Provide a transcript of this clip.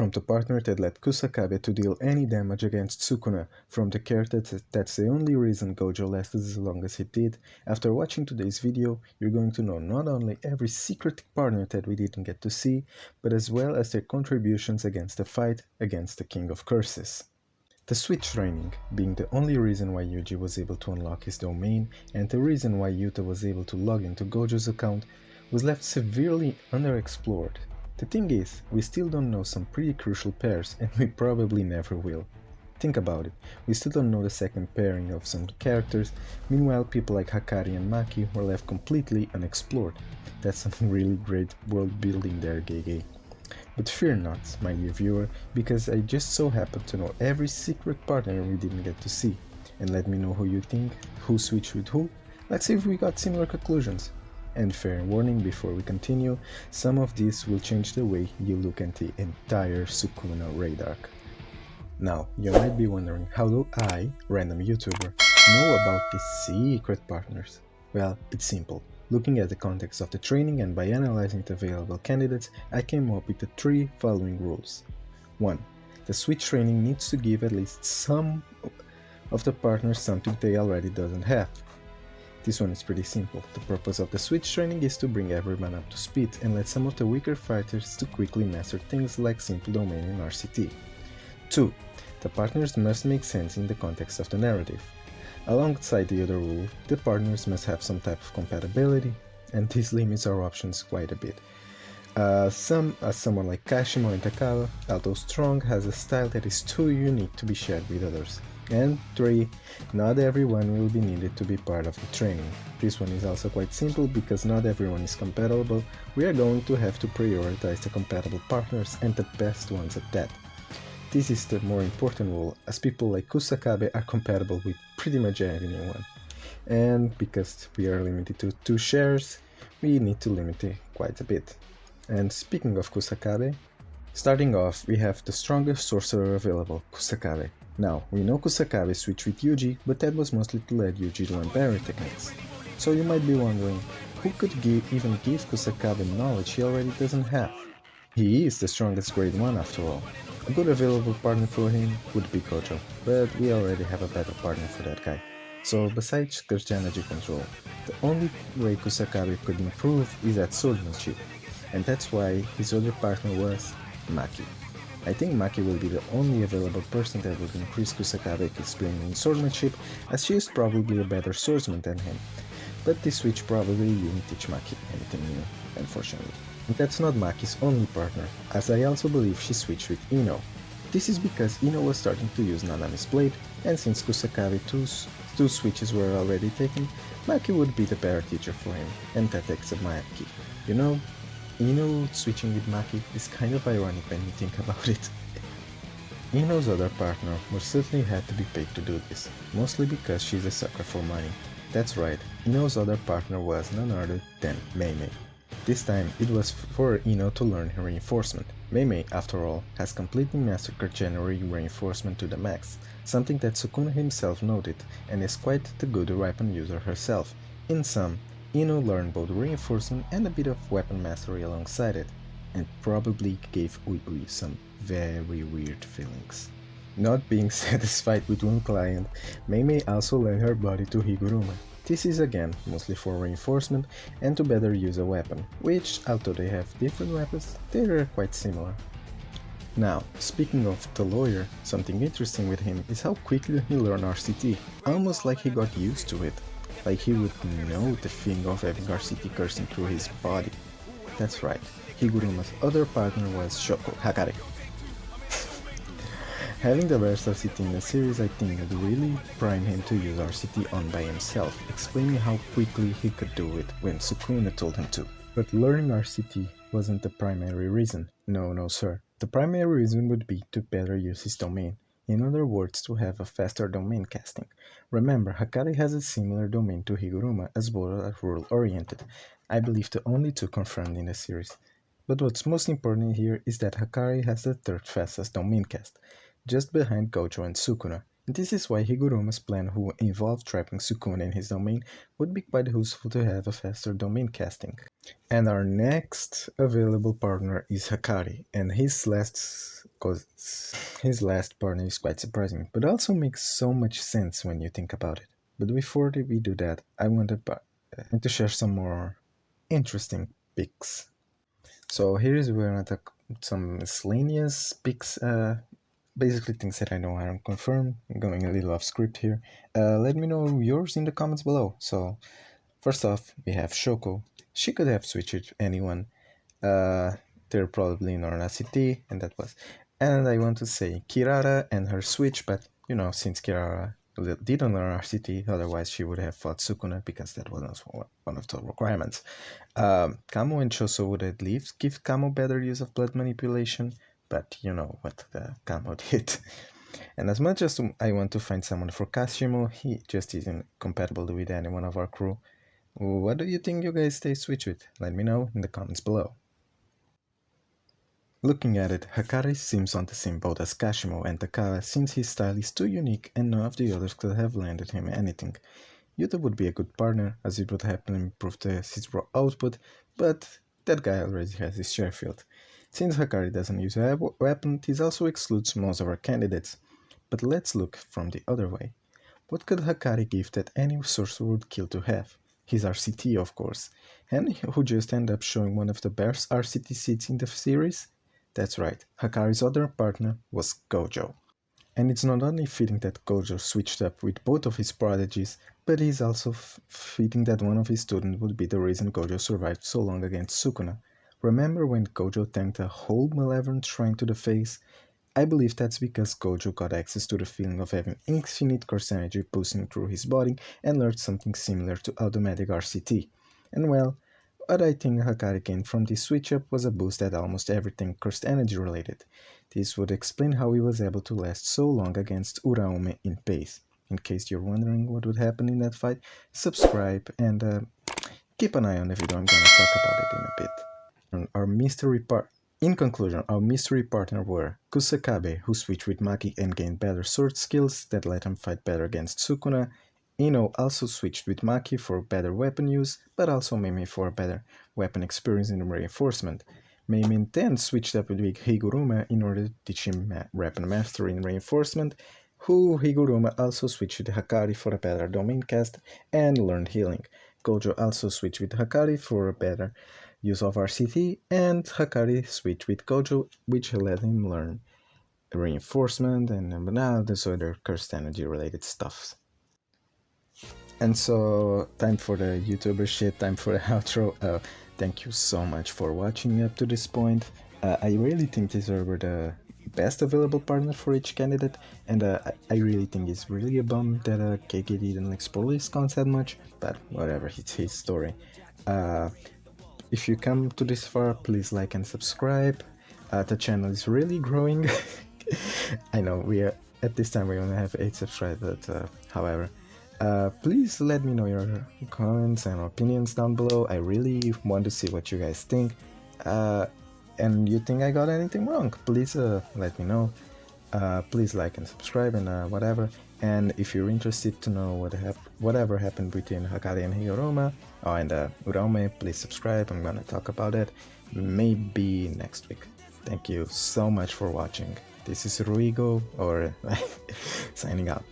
from the partner that led Kusakabe to deal any damage against Sukuna, from the character that's the only reason Gojo lasted as long as he did. After watching today's video, you're going to know not only every secret partner that we didn't get to see, but as well as their contributions against the fight against the King of Curses. The switch training being the only reason why Yuji was able to unlock his domain, and the reason why Yuta was able to log into Gojo's account, was left severely underexplored. The thing is, we still don't know some pretty crucial pairs, and we probably never will. Think about it, we still don't know the second pairing of some characters, meanwhile people like Hakari and Maki were left completely unexplored. That's some really great world building there, gege. But fear not, my dear viewer, because I just so happen to know every secret partner we didn't get to see. And let me know who you think, who switched with who. Let's see if we got similar conclusions. And fair warning before we continue, some of this will change the way you look at the entire Sukuna raid arc. Now, you might be wondering, how do I, random YouTuber, know about these secret partners? Well, it's simple. Looking at the context of the training and by analyzing the available candidates, I came up with the 3 following rules. 1. The switch training needs to give at least some of the partners something they already doesn't have. This one is pretty simple. The purpose of the switch training is to bring everyone up to speed and let some of the weaker fighters to quickly master things like simple domain and RCT. 2. The partners must make sense in the context of the narrative. Alongside the other rule, the partners must have some type of compatibility, and this limits our options quite a bit. Someone like Kashimo and Takawa, although strong, has a style that is too unique to be shared with others. And 3. Not everyone will be needed to be part of the training. This one is also quite simple because not everyone is compatible. We are going to have to prioritize the compatible partners and the best ones at that. This is the more important rule, as people like Kusakabe are compatible with pretty much anyone. And because we are limited to 2 shares, we need to limit it quite a bit. And speaking of Kusakabe, starting off we have the strongest sorcerer available, Kusakabe. Now, we know Kusakabe switched with Yuji, but that was mostly to let Yuji learn parry techniques. So you might be wondering, who could even give Kusakabe knowledge he already doesn't have? He is the strongest grade 1 after all. A good available partner for him would be Gojo, but we already have a better partner for that guy. So besides Kurt's energy control, the only way Kusakabe could improve is at swordsmanship, and that's why his other partner was Maki. I think Maki will be the only available person that would increase Kusakabe's experience in swordsmanship, as she is probably a better swordsman than him. But this switch probably won't teach Maki anything new, unfortunately. And that's not Maki's only partner, as I also believe she switched with Ino. This is because Ino was starting to use Nanami's blade, and since Kusakabe's two switches were already taken, Maki would be the better teacher for him, and that takes up Maki. You know, Ino switching with Maki is kind of ironic when you think about it. Ino's other partner most certainly had to be paid to do this, mostly because she's a sucker for money. That's right, Ino's other partner was none other than Mei. This time it was for Ino to learn her reinforcement. Mei, after all, has completely mastered her general reinforcement to the max, something that Sukuna himself noted, and is quite the good weapon user herself. In sum, Ino learned both reinforcement and a bit of weapon mastery alongside it, and probably gave Ui some very weird feelings. Not being satisfied with one client, Mei also lent her body to Higuruma. This is again mostly for reinforcement and to better use a weapon, which, although they have different weapons, they are quite similar. Now, speaking of the lawyer, something interesting with him is how quickly he learned RCT, almost like he got used to it. Like he would know the feeling of having RCT coursing through his body. That's right, Higuruma's other partner was Shoko Hakare. Having the best RCT in the series, I think would really prime him to use RCT on by himself, explaining how quickly he could do it when Sukuna told him to. But learning RCT wasn't the primary reason. No sir. The primary reason would be to better use his domain. In other words, to have a faster domain casting. Remember, Hakari has a similar domain to Higuruma, as both are rule-oriented. I believe the only two confirmed in the series. But what's most important here is that Hakari has the third fastest domain cast, just behind Gojo and Sukuna. And this is why Higuruma's plan, who involved trapping Sukuna in his domain, would be quite useful to have a faster domain casting. And our next available partner is Hakari, and his last because his last partner is quite surprising, but also makes so much sense when you think about it. But before we do that, I wanted to share some more interesting picks. So here is where I talk some miscellaneous picks, basically things that I know aren't confirmed. I'm going a little off script here. Let me know yours in the comments below. So first off, we have Shoko. She could have switched with anyone. Uh, they're probably in RCT, and that was. And I want to say Kirara and her switch, but you know, since Kirara didn't learn RCT, otherwise she would have fought Sukuna because that was one of the requirements. Kamo and Choso would at least give Kamo better use of blood manipulation, but you know what the Kamo did. And as much as I want to find someone for Kashimo, he just isn't compatible with anyone of our crew. What do you think you guys stay switch with? Let me know in the comments below. Looking at it, Hakari seems on the same boat as Kashimo and Takara since his style is too unique and none of the others could have landed him anything. Yuta would be a good partner as it would help him improve his raw output, but that guy already has his share field. Since Hakari doesn't use a weapon, this also excludes most of our candidates. But let's look from the other way. What could Hakari give that any sorcerer would kill to have? His RCT, of course. And who just ended up showing one of the best RCT seeds in the series? That's right, Hakari's other partner was Gojo. And it's not only fitting that Gojo switched up with both of his prodigies, but it is also fitting that one of his students would be the reason Gojo survived so long against Sukuna. Remember when Gojo tanked a whole Malevolent Shrine to the face? I believe that's because Gojo got access to the feeling of having infinite curse energy pulsing through his body and learned something similar to automatic RCT. And well, what I think Hakari gained from this switch up was a boost at almost everything cursed energy related. This would explain how he was able to last so long against Uraume in pace. In case you're wondering what would happen in that fight, subscribe and keep an eye on the video. I'm gonna talk about it in a bit. Our mystery part. In conclusion, our mystery partner were Kusakabe, who switched with Maki and gained better sword skills that let him fight better against Sukuna. Ino also switched with Maki for better weapon use, but also Mimi for better weapon experience in reinforcement. Mimi then switched up with Higuruma in order to teach him weapon mastery in reinforcement, who Higuruma also switched with Hakari for a better domain cast and learned healing. Gojo also switched with Hakari for a better use of RCT, and Hakari switched with Gojo, which let him learn reinforcement and now this other cursed energy related stuff. And so, time for the YouTuber shit, time for the outro. Thank you so much for watching up to this point. I really think these were the best available partner for each candidate, and I really think it's really a bum that Gege didn't explore this concept much, but whatever, it's his story. If you come to this far, please like and subscribe. The channel is really growing. I know we are at this time we only have 8 subscribers, but however, please let me know your comments and opinions down below. I really want to see what you guys think. And you think I got anything wrong, please let me know. Please like and subscribe and whatever. And if you're interested to know whatever happened between Hakari and Higuruma and Uraume, please subscribe. I'm gonna talk about it maybe next week. Thank you so much for watching. This is Ruigo, or signing out.